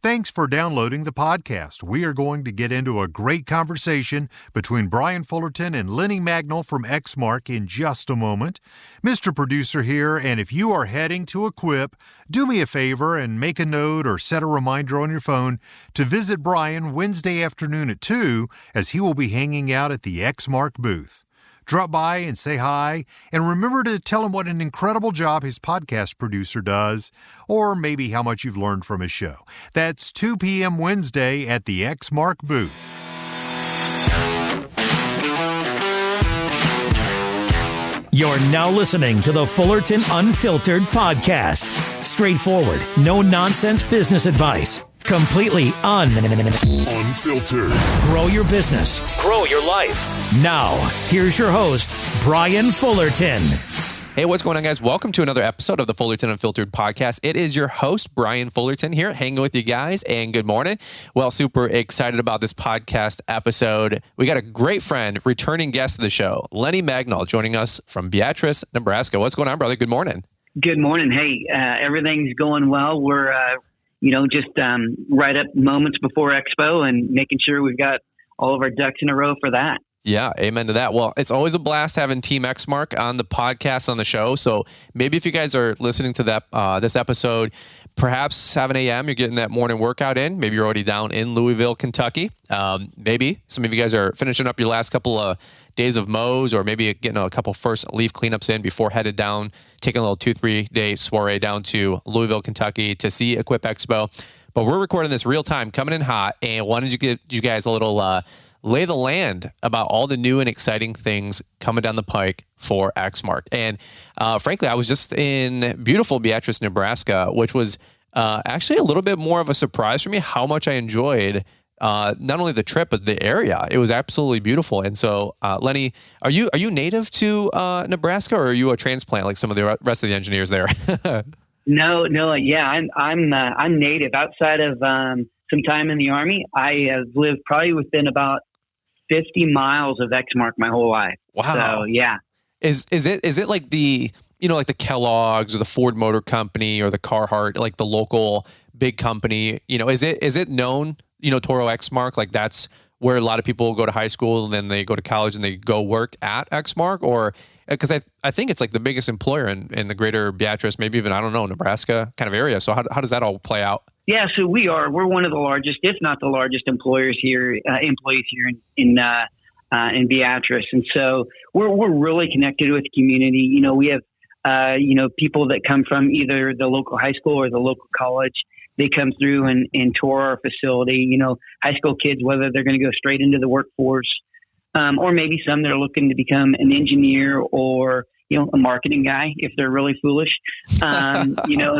Thanks for downloading the podcast. We are going to get into a great conversation between Brian Fullerton and Lenny Magnall from Exmark in just a moment. Mr. Producer here, and if you are heading to Equip, do me a favor and make a note or set a reminder on your phone to visit Brian Wednesday afternoon at 2 as he will be hanging out at the Exmark booth. Drop by and say hi, and remember to tell him what an incredible job his podcast producer does, or maybe how much you've learned from his show. That's 2 p.m. Wednesday at the Exmark booth. You're now listening to the Fullerton Unfiltered podcast. Straightforward, no-nonsense business advice. Completely unfiltered. Grow your business. Grow your life. Now, here's your host, Brian Fullerton. Hey, what's going on, guys? Welcome to another episode of the Fullerton Unfiltered podcast. It is your host, Brian Fullerton, here, hanging with you guys, and good morning. Well, super excited about this podcast episode. We got a great friend, returning guest of the show, Lenny Magnall, joining us from Beatrice, Nebraska. What's going on, brother? Good morning. Good morning. Hey, everything's going well. We're just right up moments before Expo and making sure we've got all of our ducks in a row for that. Yeah, amen to that. Well, it's always a blast having Team Exmark on the podcast, on the show. So maybe if you guys are listening to that this episode, perhaps 7 a.m., you're getting that morning workout in. Maybe you're already down in Louisville, Kentucky. Maybe some of you guys are finishing up your last couple of days of mows, or maybe getting a couple first leaf cleanups in before headed down, taking a little 2-3 day soiree down to Louisville, Kentucky to see Equip Expo. But we're recording this real time, coming in hot, and wanted to give you guys a little lay the land about all the new and exciting things coming down the pike for Exmark. And frankly, I was just in beautiful Beatrice, Nebraska, which was actually a little bit more of a surprise for me how much I enjoyed not only the trip, but the area. It was absolutely beautiful. And so, Lenny, are you native to Nebraska, or are you a transplant like some of the rest of the engineers there? No. Yeah, I'm native. Outside of some time in the Army, I have lived probably within about 50 miles of Exmark my whole life. Wow. So, yeah. Is it like the, like the Kellogg's or the Ford Motor Company or the Carhartt, like the local big company, is it known, Toro Exmark, like that's where a lot of people go to high school and then they go to college and they go work at Exmark? Or because I think it's like the biggest employer in the greater Beatrice, maybe even, I don't know, Nebraska kind of area. So how does that all play out? Yeah, so we're one of the largest, if not the largest employers here, employees here in Beatrice. And so we're really connected with the community. We have, people that come from either the local high school or the local college. They come through and tour our facility, high school kids, whether they're going to go straight into the workforce, or maybe some that are looking to become an engineer or, a marketing guy, if they're really foolish, and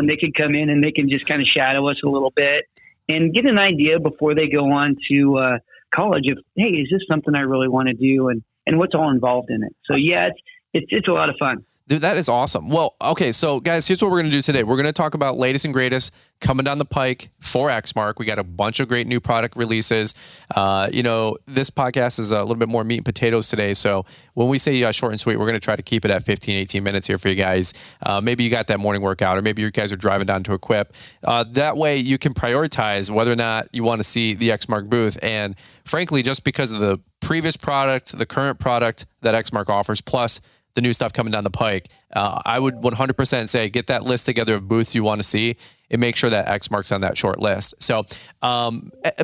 they can come in and they can just kind of shadow us a little bit and get an idea before they go on to college of, hey, is this something I really want to do? And what's all involved in it. So yeah, it's a lot of fun. Dude, that is awesome. Well, okay, so guys, here's what we're going to do today. We're going to talk about latest and greatest coming down the pike for Exmark. We got a bunch of great new product releases. This podcast is a little bit more meat and potatoes today. So when we say short and sweet, we're going to try to keep it at 15, 18 minutes here for you guys. Maybe you got that morning workout, or maybe you guys are driving down to Equip. That way you can prioritize whether or not you want to see the Exmark booth. And frankly, just because of the previous product, the current product that Exmark offers, plus the new stuff coming down the pike, I would 100% say get that list together of booths you want to see and make sure that Exmark's on that short list. So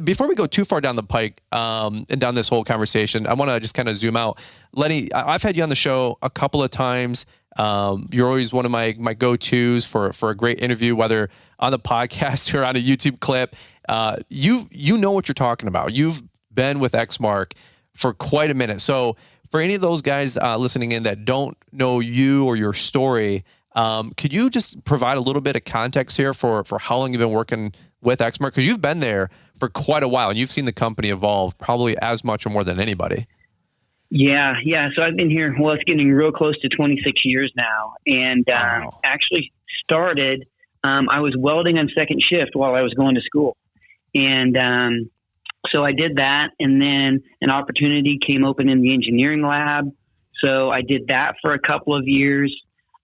before we go too far down the pike and down this whole conversation, I want to just kind of zoom out. Lenny, I've had you on the show a couple of times. You're always one of my go-tos for a great interview, whether on the podcast or on a YouTube clip. You know what you're talking about. You've been with Exmark for quite a minute. So for any of those guys listening in that don't know you or your story, could you just provide a little bit of context here for how long you've been working with Exmark? Because you've been there for quite a while and you've seen the company evolve probably as much or more than anybody. Yeah. So I've been here, it's getting real close to 26 years now. And Wow. actually started, I was welding on second shift while I was going to school. And so I did that, and then an opportunity came open in the engineering lab. So I did that for a couple of years,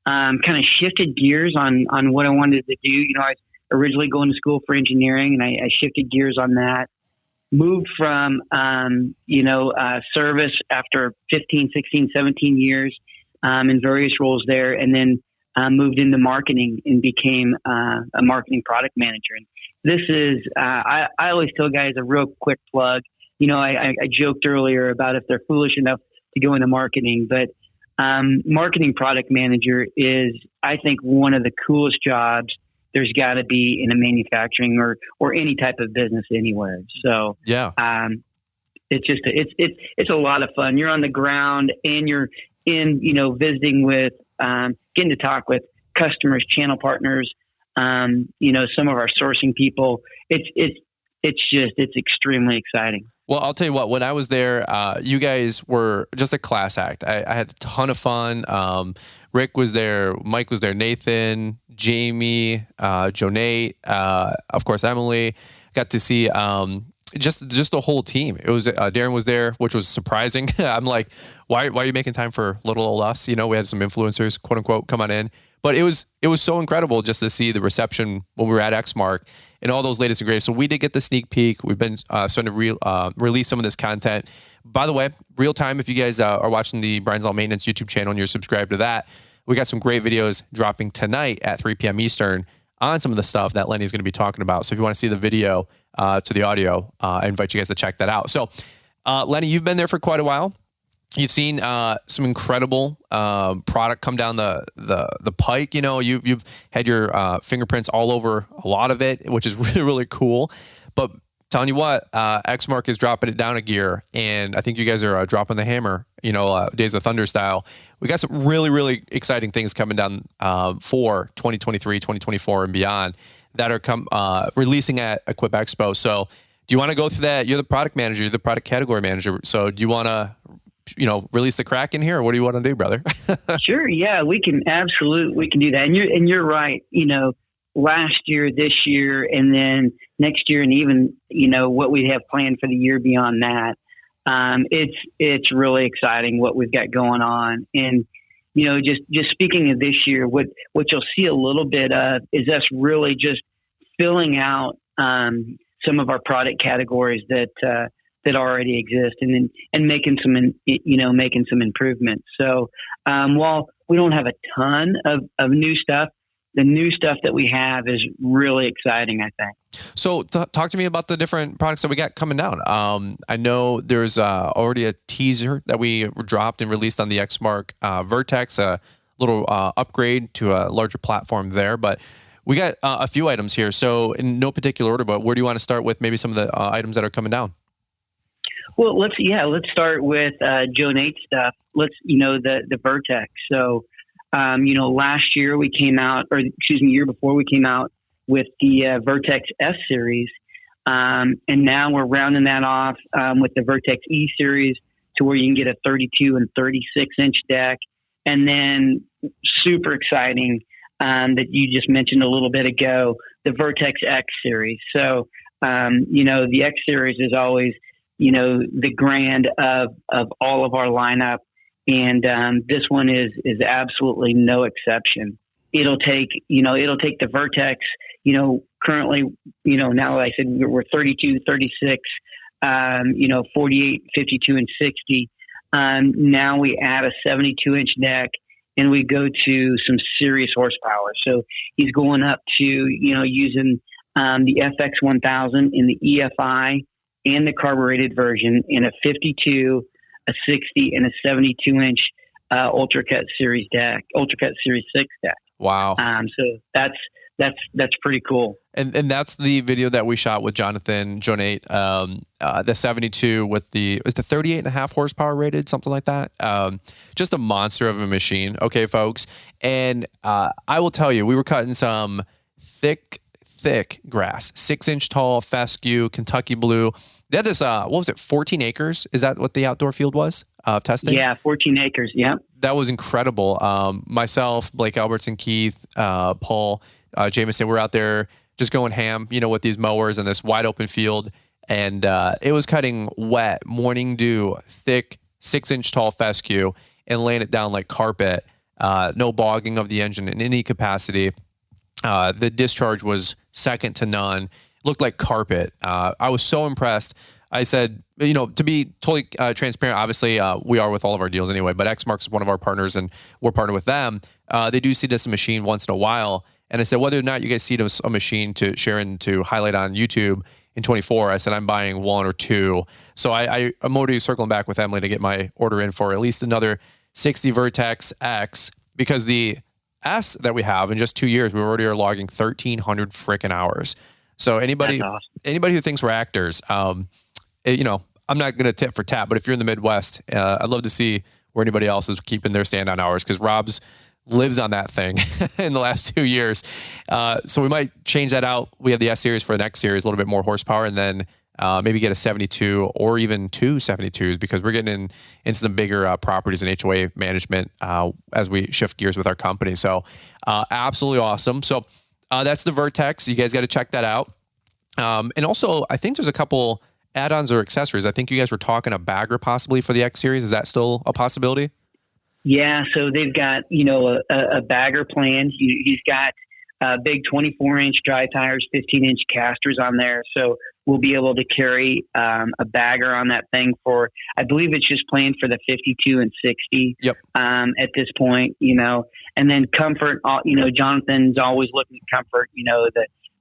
kind of shifted gears on what I wanted to do. I originally going to school for engineering, and I shifted gears on that. Moved from, service after 15, 16, 17 years in various roles there, and then moved into marketing and became a marketing product manager. And this is, I always tell guys a real quick plug. I joked earlier about if they're foolish enough to go into marketing, but marketing product manager is, I think, one of the coolest jobs there's got to be in a manufacturing or any type of business anywhere. So yeah, it's just it's a lot of fun. You're on the ground and you're in visiting with getting to talk with customers, channel partners, some of our sourcing people. It's extremely exciting. Well, I'll tell you what, when I was there, you guys were just a class act. I had a ton of fun. Rick was there, Mike was there, Nathan, Jamie, Jonate, of course, Emily. Got to see just the whole team. It was Darren was there, which was surprising. I'm like, why are you making time for little old us? We had some influencers, quote unquote, come on in. But it was so incredible just to see the reception when we were at Exmark and all those latest and greatest. So we did get the sneak peek. We've been starting to release some of this content. By the way, real time, if you guys are watching the Brian's Law Maintenance YouTube channel and you're subscribed to that, we got some great videos dropping tonight at 3 p.m. Eastern on some of the stuff that Lenny is going to be talking about. So if you want to see the video to the audio, I invite you guys to check that out. So Lenny, you've been there for quite a while. You've seen some incredible product come down the pike. You've had your fingerprints all over a lot of it, which is really, really cool. But telling you what, Exmark is dropping it down a gear, and I think you guys are dropping the hammer, Days of Thunder style. We got some really, really exciting things coming down for 2023, 2024, and beyond that are releasing at Equip Expo. So do you want to go through that? You're the product manager, you're the product category manager. So do you want to release the crack in here, or what do you want to do, brother? Sure. Yeah, we can do that. And you're right. Last year, this year, and then next year, and even, what we have planned for the year beyond that. It's really exciting what we've got going on. And, just speaking of this year, what you'll see a little bit of is us really just filling out, some of our product categories that already exist, and making some improvements. So, while we don't have a ton of new stuff, the new stuff that we have is really exciting, I think. So talk to me about the different products that we got coming down. I know there's already a teaser that we dropped and released on the Exmark Vertex, a little upgrade to a larger platform there, but we got a few items here. So in no particular order, but where do you want to start with maybe some of the items that are coming down? Well, let's start with Jonate stuff. The Vertex. So, last year we came out, year before we came out with the Vertex S-Series. And now we're rounding that off with the Vertex E-Series to where you can get a 32 and 36 inch deck. And then super exciting that you just mentioned a little bit ago, the Vertex X-Series. So, the X-Series is always, the grand of all of our lineup. And this one is absolutely no exception. It'll take the Vertex, currently, now that I said we're 32, 36, 48, 52, and 60. Now we add a 72 inch deck and we go to some serious horsepower. So he's going up to, using the FX1000 in the EFI and the carbureted version in a 52, a 60, and a 72 inch Ultracut Series deck, Ultracut Series 6 deck. Wow. So that's pretty cool. And that's the video that we shot with Jonathan Jonate, the 72 with the 38 and a half horsepower rated, something like that. Just a monster of a machine. Okay, folks. And I will tell you, we were cutting some thick grass, 6 inch tall, fescue, Kentucky blue. They had this, 14 acres? Is that what the outdoor field was testing? Yeah, 14 acres. Yeah. That was incredible. Myself, Blake Albertson, Keith, Paul, Jameson, we're out there just going ham, with these mowers in this wide open field. And it was cutting wet, morning dew, thick, 6 inch tall fescue and laying it down like carpet. No bogging of the engine in any capacity. The discharge was second to none. Looked like carpet. I was so impressed. I said, to be totally transparent, obviously we are with all of our deals anyway, but Exmark is one of our partners and we're partnered with them. They do see this machine once in a while. And I said, whether or not you guys see a machine to share and to highlight on YouTube in 24, I said, I'm buying one or two. So I'm already circling back with Emily to get my order in for at least another 60 Vertex X, because the S that we have in just 2 years, we already are logging 1,300 freaking hours. So anybody who thinks we're actors, I'm not going to tip for tap, but if you're in the Midwest, I'd love to see where anybody else is keeping their stand-on hours, because Rob's lives on that thing in the last 2 years. So we might change that out. We have the S series for the next series, a little bit more horsepower, and then maybe get a 72 or even two 72s, because we're getting into some bigger properties and HOA management as we shift gears with our company. So absolutely awesome. So that's the Vertex. You guys got to check that out. And also, I think there's a couple add-ons or accessories. I think you guys were talking a bagger possibly for the X series. Is that still a possibility? Yeah, so they've got, a bagger plan. He's got big 24-inch dry tires, 15-inch casters on there. So we'll be able to carry a bagger on that thing for, I believe it's just planned for the 52 and 60 at this point, And then comfort, Jonathan's always looking at comfort,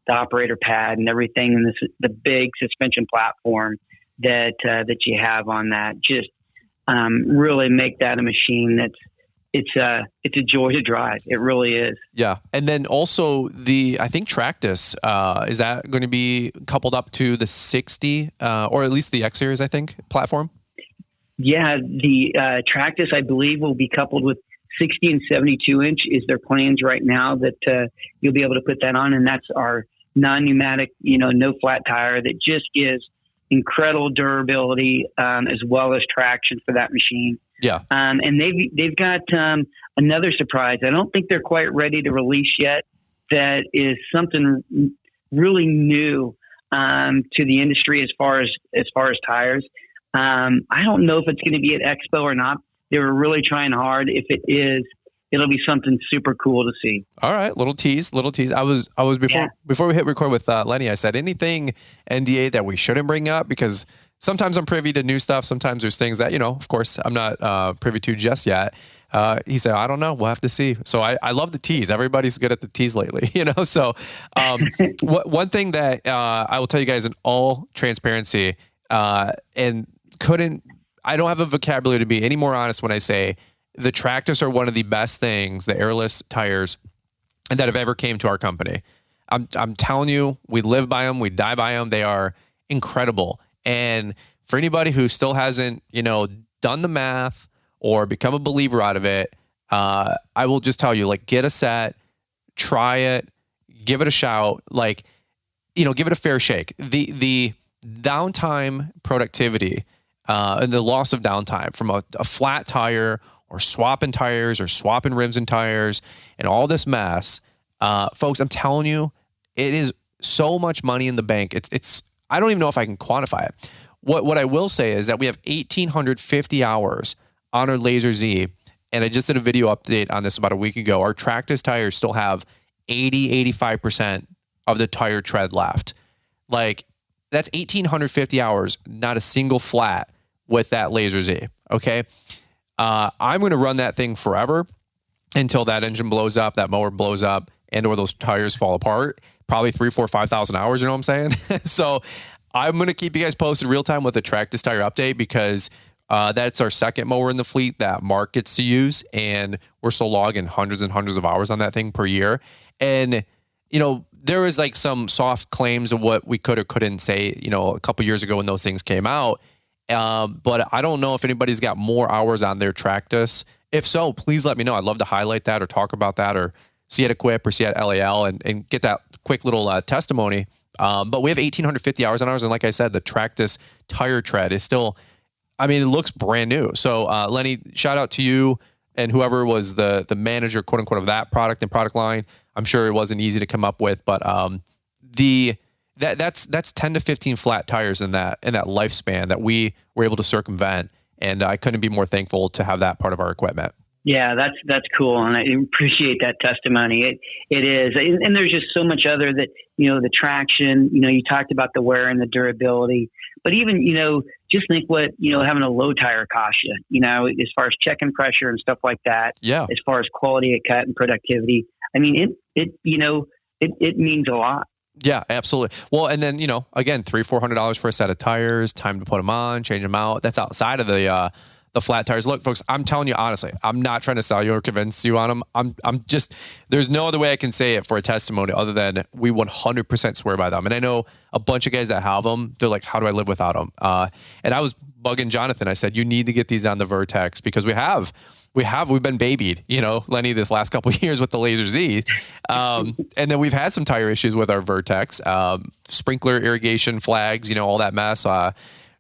the operator pad and everything, and the big suspension platform that you have on that. Just really make that a machine it's a joy to drive. It really is. Yeah. And then also I think Tractus, is that going to be coupled up to the 60 or at least the X series, I think, platform? Yeah. The Tractus, I believe, will be coupled with 60 and 72 inch is their plans right now, that you'll be able to put that on. And that's our non-pneumatic, no flat tire that just gives incredible durability as well as traction for that machine. Yeah. And they've got another surprise. I don't think they're quite ready to release yet. That is something really new to the industry as far as tires. I don't know if it's going to be at Expo or not. They were really trying hard. If it is, it'll be something super cool to see. All right. Little tease. I was before we hit record with Lenny, I said, anything NDA that we shouldn't bring up, because sometimes I'm privy to new stuff. Sometimes there's things that, of course I'm not privy to just yet. He said, I don't know. We'll have to see. So I love the tease. Everybody's good at the tease lately, So one thing that I will tell you guys in all transparency, I don't have a vocabulary to be any more honest when I say the Tractus are one of the best things, the airless tires, that have ever came to our company. I'm telling you, we live by them. We die by them. They are incredible. And for anybody who still hasn't, done the math or become a believer out of it, I will just tell you, get a set, try it, give it a shout, give it a fair shake. The downtime productivity and the loss of downtime from a flat tire or swapping tires or swapping rims and tires and all this mess, folks, I'm telling you, it is so much money in the bank. It's I don't even know if I can quantify it. What I will say is that we have 1,850 hours on our Lazer Z, and I just did a video update on this about a week ago. Our Tractus tires still have 85% of the tire tread left. That's 1,850 hours, not a single flat with that Lazer Z. Okay. I'm going to run that thing forever until that engine blows up, that mower blows up, and or those tires fall apart. Probably 3,000, 4,000, 5,000 hours. You know what I'm saying? So I'm going to keep you guys posted real time with the Tractus tire update, because that's our second mower in the fleet that Mark gets to use. And we're still logging hundreds and hundreds of hours on that thing per year. And, there is some soft claims of what we could or couldn't say, a couple years ago when those things came out. But I don't know if anybody's got more hours on their Tractus. If so, please let me know. I'd love to highlight that or talk about that, or see it at Equip or see it at LAL and get that quick little testimony. But we have 1,850 hours on ours. And like I said, the Tractus tire tread is still, it looks brand new. So Lenny, shout out to you and whoever was the manager, quote unquote, of that product and product line. I'm sure it wasn't easy to come up with, but that's 10 to 15 flat tires in that lifespan that we were able to circumvent. And I couldn't be more thankful to have that part of our equipment. Yeah, that's cool, and I appreciate that testimony. It is, and there's just so much other that, the traction. You talked about the wear and the durability, but even just think what having a low tire cost you. As far as checking pressure and stuff like that. Yeah. As far as quality of cut and productivity, I mean it means a lot. Yeah, absolutely. Well, and then again, $300-$400 for a set of tires. Time to put them on, change them out. That's outside of the flat tires. Look, folks, I'm telling you honestly, I'm not trying to sell you or convince you on them. I'm just, there's no other way I can say it for a testimony other than we 100% swear by them. And I know a bunch of guys that have them. They're like, how do I live without them? And I was bugging Jonathan. I said, you need to get these on the Vertex because we've been babied, Lenny, this last couple of years with the Lazer Z. And then we've had some tire issues with our Vertex, sprinkler irrigation flags, all that mess,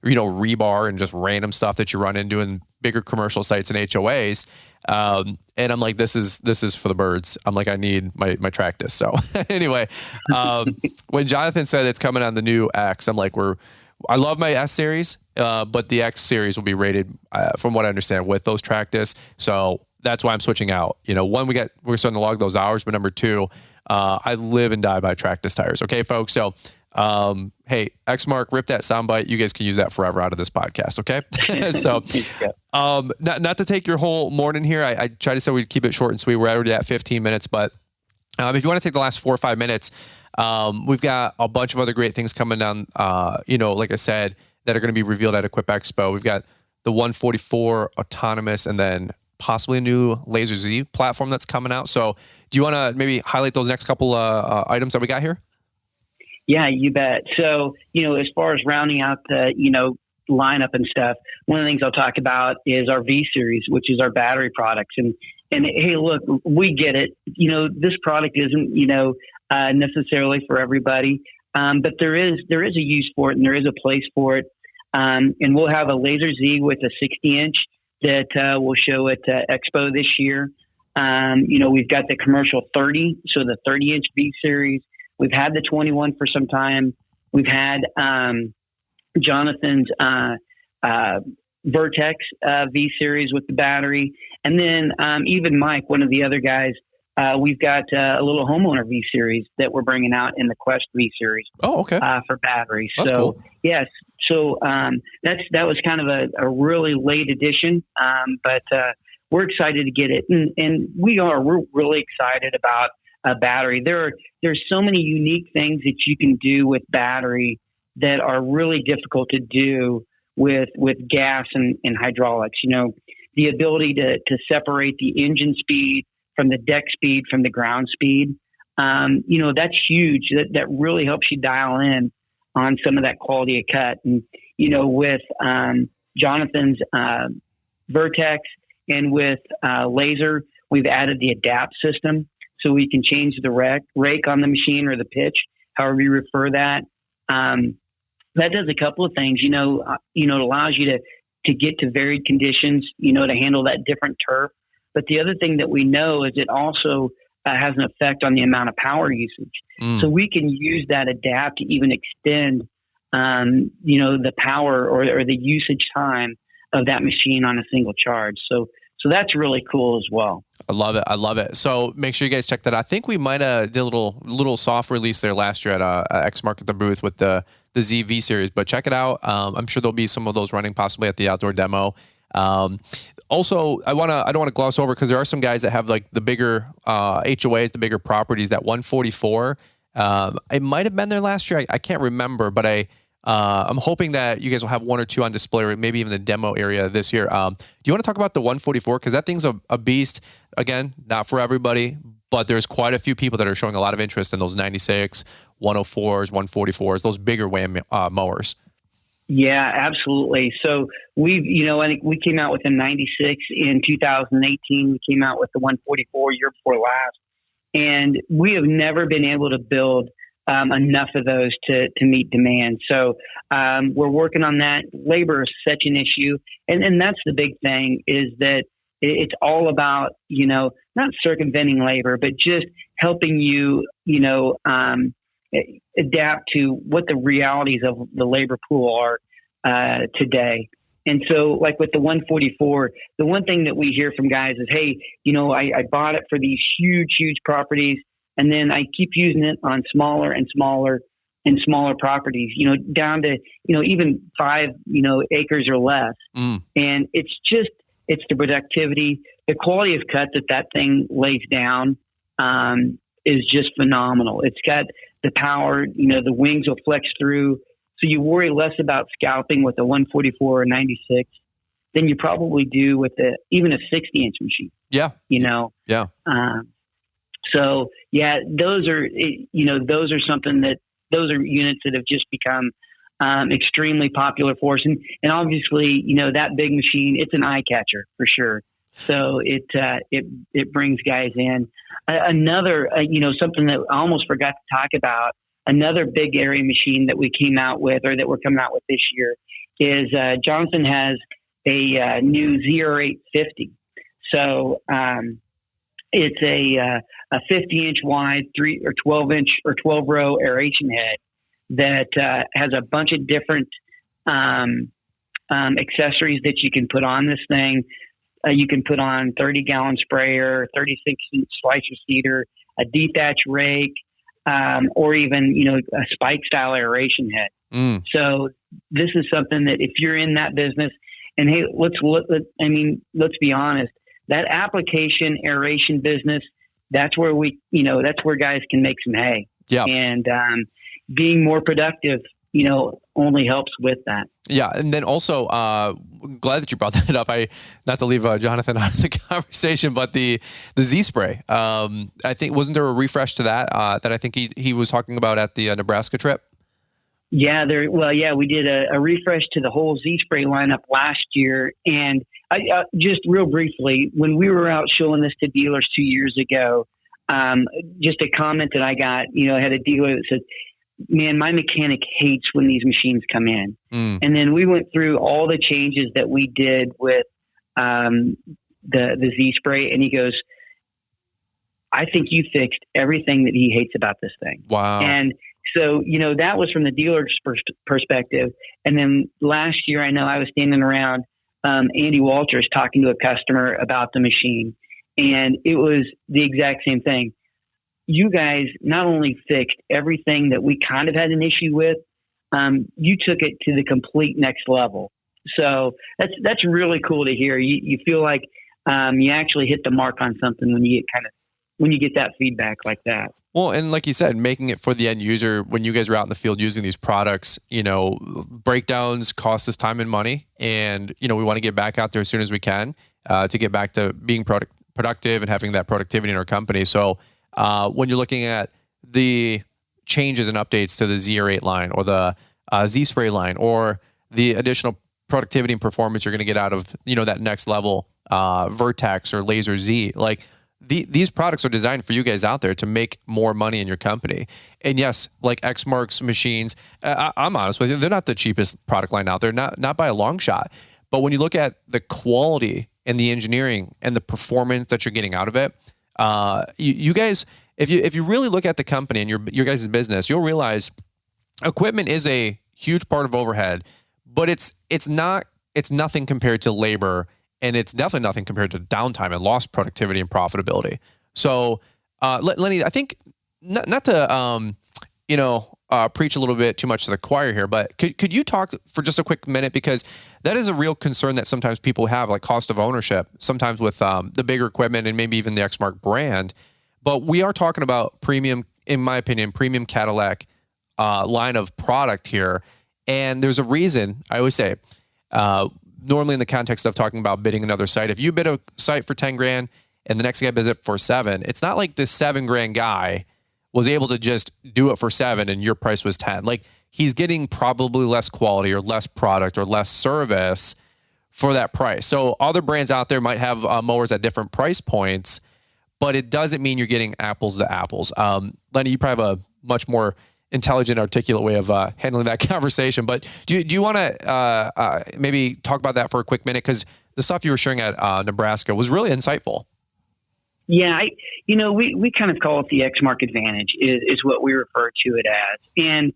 rebar and just random stuff that you run into in bigger commercial sites and HOAs. And I'm like, this is for the birds. I'm like, I need my track disc. So anyway, when Jonathan said it's coming on the new X, I'm like, I love my S series, but the X series will be rated, from what I understand, with those track discs. So that's why I'm switching out. One, we're starting to log those hours, but number two, I live and die by track disc tires. Okay, folks. So, hey, Exmark, rip that soundbite. You guys can use that forever out of this podcast. Okay. So, not to take your whole morning here. I try to say we'd keep it short and sweet. We're already at 15 minutes, but, if you want to take the last 4 or 5 minutes, we've got a bunch of other great things coming down, like I said, that are going to be revealed at Equip Expo. We've got the 144 autonomous and then possibly a new Lazer Z platform that's coming out. So do you want to maybe highlight those next couple items that we got here? Yeah, you bet. So, as far as rounding out the, lineup and stuff, one of the things I'll talk about is our V-Series, which is our battery products. And hey, look, we get it. This product isn't, necessarily for everybody. But there is a use for it and there is a place for it. And we'll have a Lazer Z with a 60-inch that we'll show at Expo this year. We've got the commercial 30, so the 30-inch V-Series. We've had the 21 for some time. We've had Jonathan's Vertex V-Series with the battery. And then even Mike, one of the other guys, we've got a little homeowner V-Series that we're bringing out in the Quest V-Series. Oh, okay. For batteries. That's cool. Yes. So that was kind of a really late addition, but we're excited to get it. And we're really excited about a battery. There's so many unique things that you can do with battery that are really difficult to do with gas and hydraulics. The ability to separate the engine speed from the deck speed from the ground speed. That's huge. That really helps you dial in on some of that quality of cut. And, with Jonathan's Vertex and with Lazer, we've added the adapt system. So we can change the rake on the machine or the pitch, however you refer that. That does a couple of things. It allows you to get to varied conditions, to handle that different turf. But the other thing that we know is it also has an effect on the amount of power usage. So we can use that adapt to even extend, the power or the usage time of that machine on a single charge. So that's really cool as well. I love it. So make sure you guys check that out. I think we might have did a little soft release there last year at Exmark at the booth with the Z V-Series, but check it out. I'm sure there'll be some of those running possibly at the outdoor demo. Also, I don't want to gloss over because there are some guys that have like the bigger HOAs, the bigger properties. That 144, it might have been there last year. I can't remember, but I'm hoping that you guys will have one or two on display, or maybe even the demo area this year. Do you want to talk about the 144? Because that thing's a beast. Again, not for everybody, but there's quite a few people that are showing a lot of interest in those 96, 104s, 144s, those bigger WAM mowers. Yeah, absolutely. So I think we came out with a 96 in 2018. We came out with the 144 year before last, and we have never been able to build enough of those to meet demand. So we're working on that. Labor is such an issue, and that's the big thing is that it's all about not circumventing labor, but just helping you adapt to what the realities of the labor pool are today. And so like with the 144, the one thing that we hear from guys is, hey, I bought it for these huge properties, and then I keep using it on smaller and smaller properties, down to, even 5, acres or less. And it's the productivity, the quality of cut that thing lays down, is just phenomenal. It's got the power, the wings will flex through. So you worry less about scalping with a 144 or 96 than you probably do with even a 60-inch machine. Yeah. Yeah. So yeah, those are units that have just become extremely popular for us. And obviously, that big machine, it's an eye catcher for sure. So it brings guys in. Another, something that I almost forgot to talk about, another big area machine that we came out with, or that we're coming out with this year, is Johnson has a new ZR850. So it's a 50-inch wide, 3 or 12-inch or 12-row aeration head that has a bunch of different accessories that you can put on this thing. You can put on 30-gallon sprayer, 36-inch slicer seeder, a detach rake, or even, a spike style aeration head. So this is something that if you're in that business, and hey, let's be honest, that application aeration business, that's where that's where guys can make some hay. Yeah. And being more productive, only helps with that. Yeah. And then also, glad that you brought that up. Not to leave Jonathan out of the conversation, but the Z spray, I think, wasn't there a refresh to that I think he was talking about at the Nebraska trip? Yeah, we did a refresh to the whole Z spray lineup last year. And I just real briefly, when we were out showing this to dealers 2 years ago, just a comment that I got, I had a dealer that said, man, my mechanic hates when these machines come in. And then we went through all the changes that we did with the Z spray, and he goes, I think you fixed everything that he hates about this thing. Wow. And so, that was from the dealer's perspective. And then last year, I know I was standing around Andy Walters talking to a customer about the machine, and it was the exact same thing. You guys not only fixed everything that we kind of had an issue with, you took it to the complete next level. So that's really cool to hear. You feel like you actually hit the mark on something when you get that feedback like that. Well, and like you said, making it for the end user, when you guys are out in the field using these products, breakdowns cost us time and money. And, we want to get back out there as soon as we can to get back to being productive and having that productivity in our company. So when you're looking at the changes and updates to the ZR8 line or the Z spray line, or the additional productivity and performance you're going to get out of, that next level, Vertex or Lazer Z, like these products are designed for you guys out there to make more money in your company. And yes, like Exmark's machines, I'm honest with you, they're not the cheapest product line out there, not by a long shot. But when you look at the quality and the engineering and the performance that you're getting out of it, you guys, if you really look at the company and your guys' business, you'll realize equipment is a huge part of overhead, but it's nothing compared to labor, and it's definitely nothing compared to downtime and lost productivity and profitability. So, Lenny, I think not to preach a little bit too much to the choir here, but could you talk for just a quick minute, because that is a real concern that sometimes people have, like cost of ownership, sometimes with the bigger equipment and maybe even the Exmark brand. But we are talking about premium, in my opinion, premium Cadillac line of product here. And there's a reason, I always say, normally in the context of talking about bidding another site, if you bid a site for 10 grand and the next guy bids it for 7, it's not like this 7 grand guy was able to just do it for 7 and your price was 10. Like, he's getting probably less quality or less product or less service for that price. So other brands out there might have mowers at different price points, but it doesn't mean you're getting apples to apples. Lenny, you probably have a much more intelligent, articulate way of handling that conversation. But do you want to maybe talk about that for a quick minute? Because the stuff you were sharing at Nebraska was really insightful. Yeah, we kind of call it the Exmark advantage is what we refer to it as. And,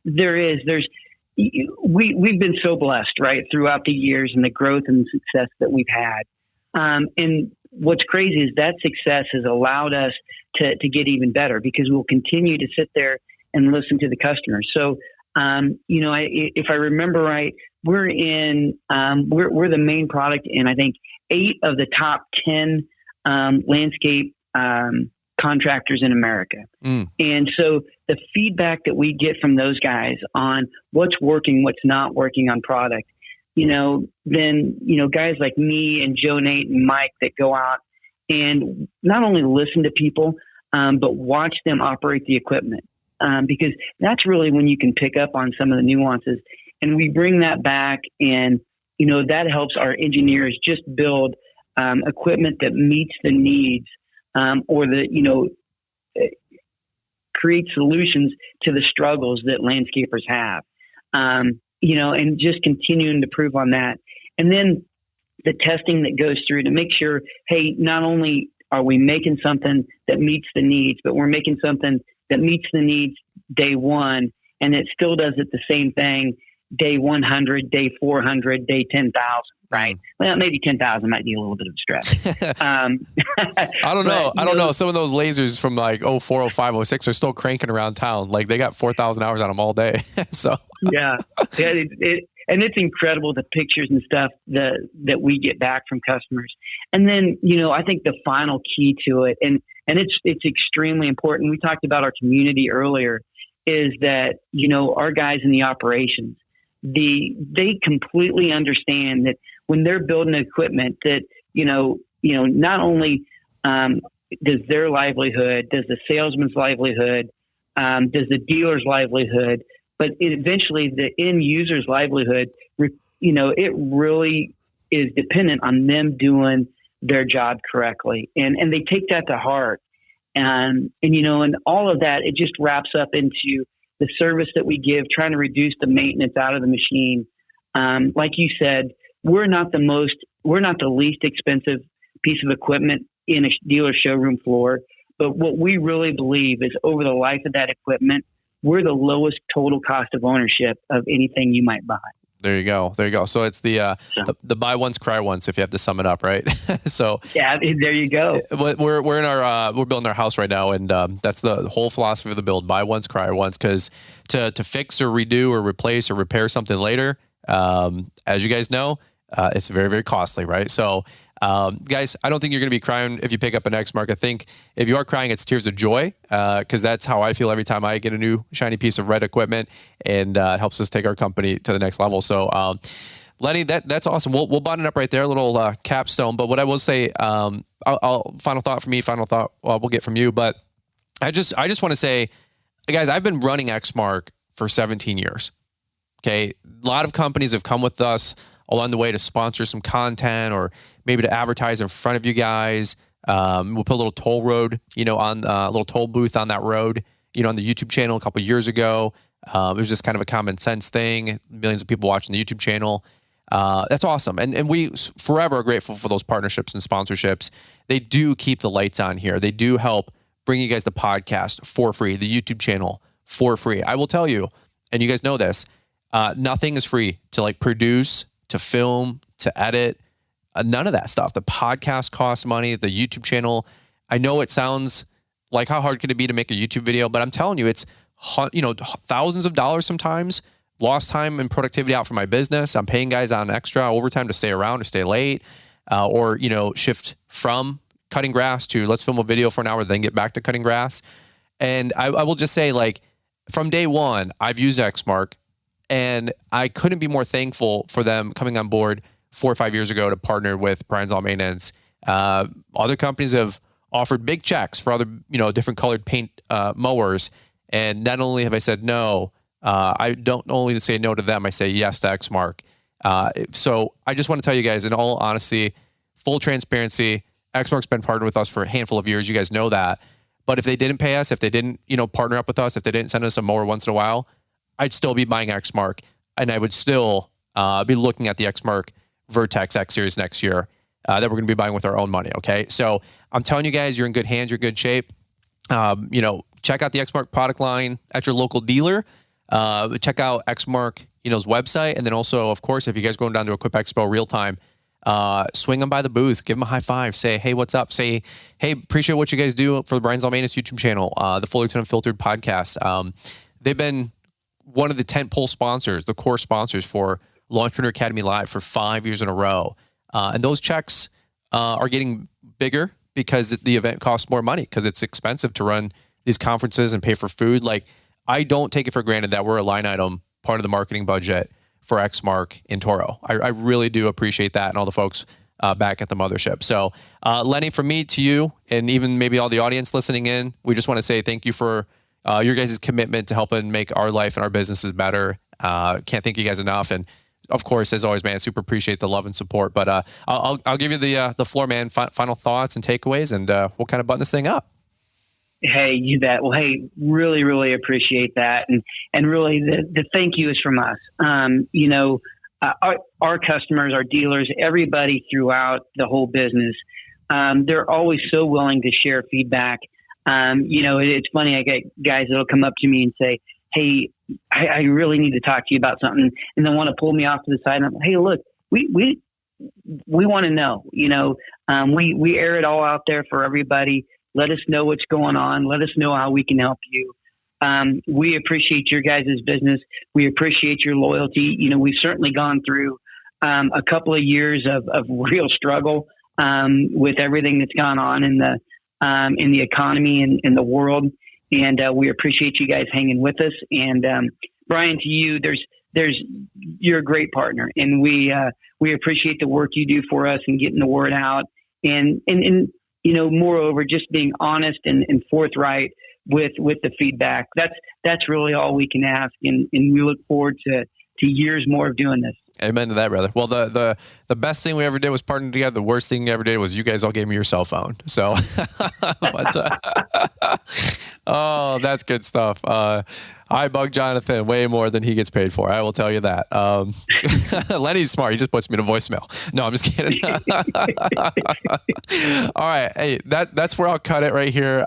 there's we've been so blessed, right, throughout the years and the growth and success that we've had. And what's crazy is that success has allowed us to get even better, because we'll continue to sit there and listen to the customers. So, if I remember right, we're the main product in, I think, 8 of the top 10 landscape contractors in America. And so the feedback that we get from those guys on what's working, what's not working on product, then guys like me and Joe, Nate, and Mike that go out and not only listen to people, but watch them operate the equipment. Because that's really when you can pick up on some of the nuances. And we bring that back, and, that helps our engineers just build equipment that meets the needs, or create solutions to the struggles that landscapers have, and just continuing to prove on that. And then the testing that goes through to make sure, hey, not only are we making something that meets the needs, but we're making something that meets the needs day one, and it still does it the same thing day 100, day 400, day 10,000, right? Well, maybe 10,000 might be a little bit of a stretch. I don't know. I don't know. Some of those lasers from like 04, 05, 06 are still cranking around town. Like they got 4,000 hours on them all day. So yeah, and it's incredible, the pictures and stuff that we get back from customers. And then, I think the final key to it, and it's extremely important. We talked about our community earlier, is that, our guys in the operations, they completely understand that when they're building equipment that, not only does their livelihood, does the salesman's livelihood, does the dealer's livelihood, but eventually the end user's livelihood, it really is dependent on them doing their job correctly. And they take that to heart. And all of that, it just wraps up into the service that we give, trying to reduce the maintenance out of the machine. Like you said, we're not the least expensive piece of equipment in a dealer showroom floor, but what we really believe is over the life of that equipment, we're the lowest total cost of ownership of anything you might buy. There you go. So it's the buy once, cry once, if you have to sum it up, right? So yeah, there you go. We're in we're building our house right now, and that's the whole philosophy of the build: buy once, cry once. Because to fix or redo or replace or repair something later, as you guys know, it's very, very costly, right? So, guys, I don't think you're going to be crying if you pick up an Exmark. I think if you are crying, it's tears of joy, because that's how I feel every time I get a new shiny piece of red equipment, and it helps us take our company to the next level. So, Lenny, that's awesome. We'll button it up right there, a little capstone. But what I will say, final thought from me, we'll get from you. But I just want to say, guys, I've been running Exmark for 17 years. Okay, a lot of companies have come with us along the way to sponsor some content, or maybe to advertise in front of you guys. We'll put a little toll road, on a little toll booth on that road, on the YouTube channel a couple of years ago. It was just kind of a common sense thing. Millions of people watching the YouTube channel. That's awesome. And we forever are grateful for those partnerships and sponsorships. They do keep the lights on here. They do help bring you guys the podcast for free, the YouTube channel for free. I will tell you, and you guys know this, nothing is free to produce, to film, to edit. None of that stuff. The podcast costs money. The YouTube channel, I know it sounds like how hard could it be to make a YouTube video, but I'm telling you, it's thousands of dollars sometimes. Lost time and productivity out for my business. I'm paying guys on extra overtime to stay around or stay late, or shift from cutting grass to let's film a video for an hour, then get back to cutting grass. And I will just say, from day one, I've used Exmark, and I couldn't be more thankful for them coming on board 4 or 5 years ago to partner with Brian's Law Maintenance. Other companies have offered big checks for other, different colored paint mowers. And not only have I said no, I don't only say no to them, I say yes to Exmark. So I just want to tell you guys, in all honesty, full transparency, Exmark's been partnered with us for a handful of years. You guys know that. But if they didn't pay us, if they didn't, partner up with us, if they didn't send us a mower once in a while, I'd still be buying Exmark, and I would still be looking at the Exmark Vertex X Series next year that we're going to be buying with our own money. Okay. So I'm telling you guys, you're in good hands. You're in good shape. Check out the Exmark product line at your local dealer. check out Exmark, his website. And then also, of course, if you guys are going down to Equip Expo real time, swing them by the booth, give them a high five, say, hey, what's up? Say, hey, appreciate what you guys do for the Brian's All Maintenance YouTube channel, the Fullerton Unfiltered podcast. They've been one of the tentpole sponsors, the core sponsors for Entrepreneur Academy Live for 5 years in a row. And those checks are getting bigger because the event costs more money because it's expensive to run these conferences and pay for food. Like, I don't take it for granted that we're a line item, part of the marketing budget for Exmark in Toro. I really do appreciate that and all the folks back at the mothership. So Lenny, from me to you, and even maybe all the audience listening in, we just want to say thank you for your guys' commitment to helping make our life and our businesses better. Can't thank you guys enough. And of course, as always, man, super appreciate the love and support. But I'll give you the floor, man. Final thoughts and takeaways, and we'll kind of button this thing up. Hey, you bet. Well, hey, really, really appreciate that. And really the thank you is from us. Our customers, our dealers, everybody throughout the whole business, they're always so willing to share feedback. It's funny. I get guys that'll come up to me and say, hey, I really need to talk to you about something. And then want to pull me off to the side. And I'm like, hey, look, we want to know, we air it all out there for everybody. Let us know what's going on. Let us know how we can help you. We appreciate your guys' business. We appreciate your loyalty. We've certainly gone through a couple of years of real struggle with everything that's gone on in the economy and in the world. And we appreciate you guys hanging with us. And Brian, to you, you're a great partner, and we appreciate the work you do for us and getting the word out. And moreover, just being honest and forthright with the feedback. That's really all we can ask. And we look forward to years more of doing this. Amen to that, brother. Well, the best thing we ever did was partner together. The worst thing we ever did was you guys all gave me your cell phone. So, oh, that's good stuff. I bug Jonathan way more than he gets paid for. I will tell you that. Lenny's smart. He just puts me to voicemail. No, I'm just kidding. All right. Hey, that's where I'll cut it right here.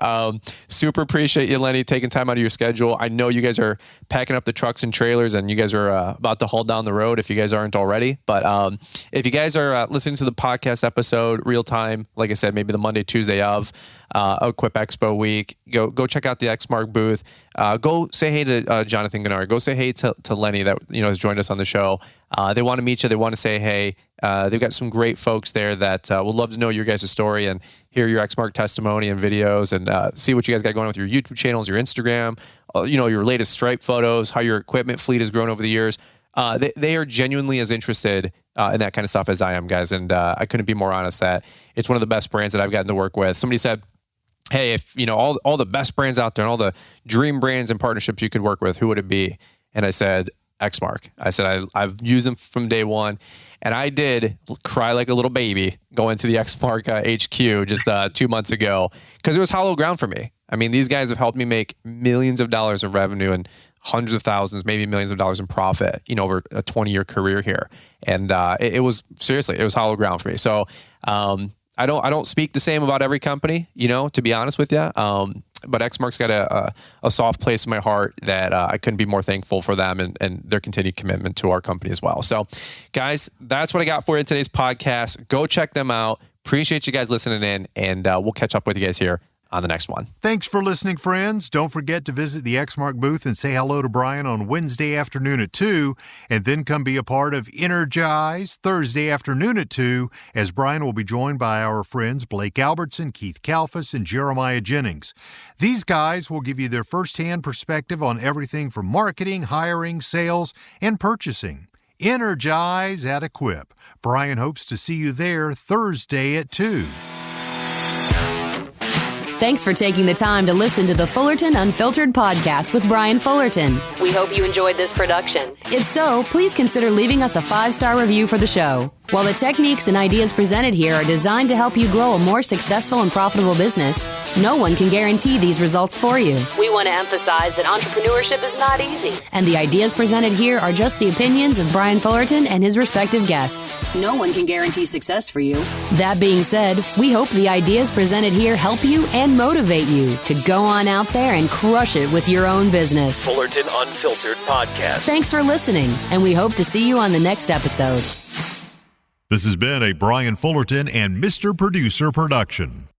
Super appreciate you, Lenny, taking time out of your schedule. I know you guys are packing up the trucks and trailers, and you guys are about to haul down the road if you guys aren't already. But if you guys are listening to the podcast episode real time, like I said, maybe the Monday, Tuesday of Equip Expo week, go check out the Exmark booth. Go say hey to Jonathan Gennard. Go say hey to Lenny that has joined us on the show. They want to meet you. They want to say hey. They've got some great folks there that would love to know your guys' story and hear your Exmark testimony and videos and see what you guys got going on with your YouTube channels, your Instagram, your latest Stripe photos, how your equipment fleet has grown over the years. They are genuinely as interested in that kind of stuff as I am, guys. And I couldn't be more honest that it's one of the best brands that I've gotten to work with. Somebody said, hey, if all the best brands out there and all the dream brands and partnerships you could work with, who would it be? And I said, Exmark. I said, I've used them from day one. And I did cry like a little baby going to the Exmark HQ just 2 months ago because it was hollow ground for me. I mean, these guys have helped me make millions of dollars of revenue and hundreds of thousands, maybe millions of dollars in profit, over a 20-year career here. And it was hollow ground for me. So I don't speak the same about every company, to be honest with you. But Exmark's got a soft place in my heart that I couldn't be more thankful for them and their continued commitment to our company as well. So, guys, that's what I got for you in today's podcast. Go check them out. Appreciate you guys listening in, and we'll catch up with you guys here on the next one. Thanks for listening, friends. Don't forget to visit the Exmark booth and say hello to Brian on Wednesday afternoon at 2, and then come be a part of Energize Thursday afternoon at 2, as Brian will be joined by our friends Blake Albertson, Keith Kalfas, and Jeremiah Jennings. These guys will give you their firsthand perspective on everything from marketing, hiring, sales, and purchasing. Energize at Equip. Brian hopes to see you there Thursday at 2. Thanks for taking the time to listen to the Fullerton Unfiltered podcast with Brian Fullerton. We hope you enjoyed this production. If so, please consider leaving us a 5-star review for the show. While the techniques and ideas presented here are designed to help you grow a more successful and profitable business, no one can guarantee these results for you. We want to emphasize that entrepreneurship is not easy, and the ideas presented here are just the opinions of Brian Fullerton and his respective guests. No one can guarantee success for you. That being said, we hope the ideas presented here help you and motivate you to go on out there and crush it with your own business. Fullerton Unfiltered Podcast. Thanks for listening, and we hope to see you on the next episode. This has been a Brian Fullerton and Mr. Producer production.